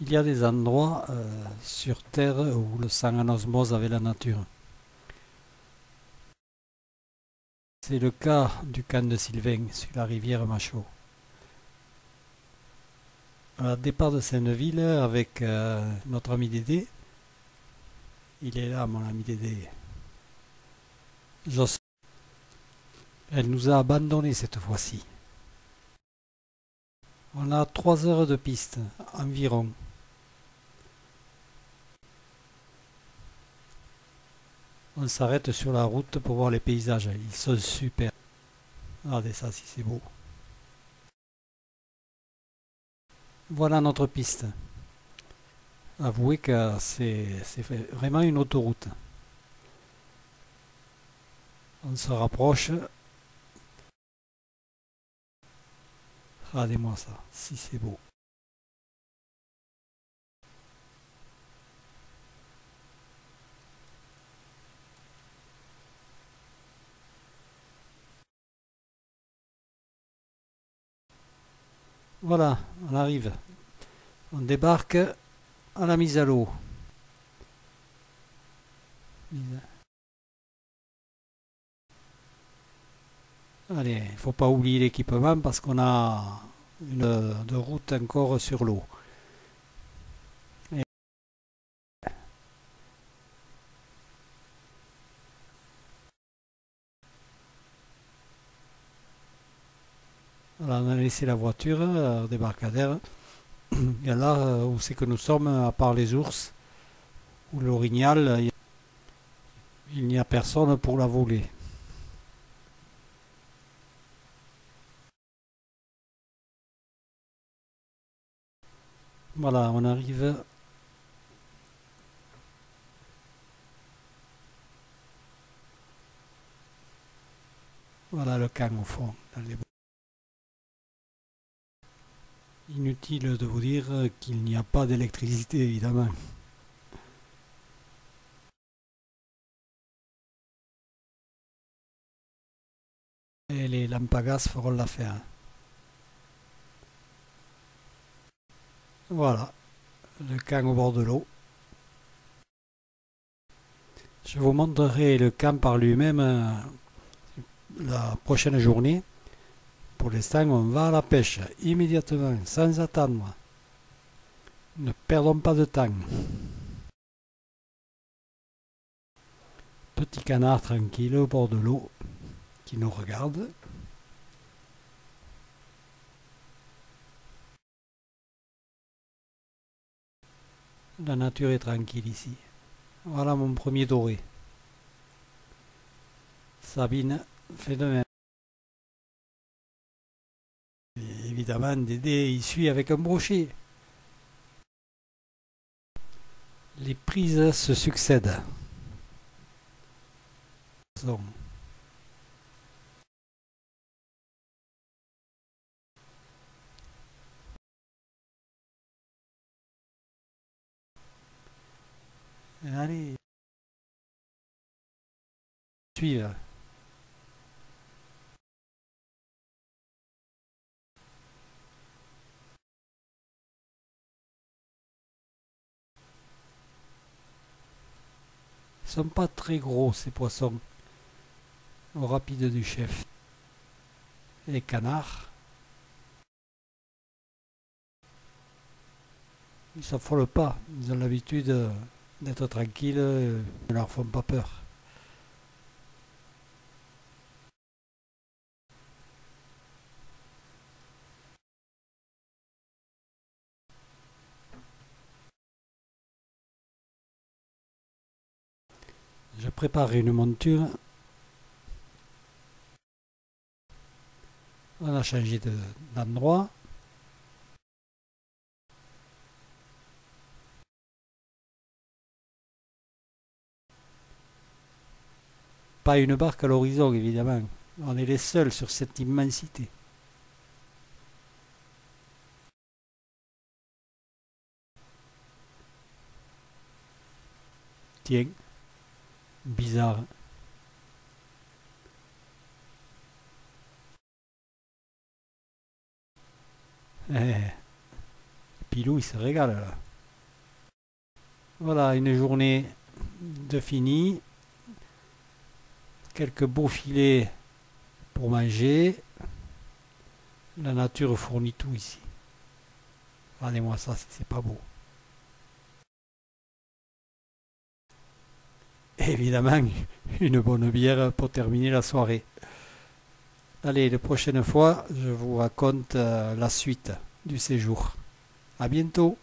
Il y a des endroits sur Terre où le sang en osmose avec la nature. C'est le cas du camp de Sylvain sur la rivière Machaut. À départ de Seineville avec notre ami Dédé. Il est là, mon ami Dédé. Joss. Elle nous a abandonnés cette fois-ci. On a 3 heures de piste environ. On s'arrête sur la route pour voir les paysages. Ils sont super. Regardez ça si c'est beau. Voilà notre piste. Avouez que c'est vraiment une autoroute. On se rapproche. Regardez-moi ça, si c'est beau. Voilà, on arrive. On débarque à la mise à l'eau. Allez, il ne faut pas oublier l'équipement parce qu'on a une de route encore sur l'eau. Et voilà, on a laissé la voiture au débarcadère. Et là, où c'est que nous sommes, à part les ours ou l'orignal, il n'y a personne pour la voler. Voilà, on arrive. Voilà le camp au fond. Inutile de vous dire qu'il n'y a pas d'électricité, évidemment. Et les lampes à gaz feront l'affaire. Voilà, le camp au bord de l'eau. Je vous montrerai le camp par lui-même la prochaine journée. Pour l'instant, on va à la pêche immédiatement, sans attendre. Ne perdons pas de temps. Petit canard tranquille au bord de l'eau qui nous regarde. La nature est tranquille ici. Voilà mon premier doré. Sabine fait de même. Et évidemment, Dédé il suit avec un brochet. Les prises se succèdent. Allez, suivre. Ils sont pas très gros ces poissons au rapide du chef. Et les canards, ils s'affolent pas. Ils ont l'habitude d'être tranquilles, ils ne leur font pas peur. Je prépare une monture. On a changé d'endroit. Pas une barque à l'horizon, évidemment. On est les seuls sur cette immensité. Tiens, bizarre. Eh, Pilou, il se régale là. Voilà, une journée de fini. Quelques beaux filets pour manger. La nature fournit tout ici. Regardez-moi ça, c'est pas beau. Et évidemment, une bonne bière pour terminer la soirée. Allez, la prochaine fois, je vous raconte la suite du séjour. À bientôt!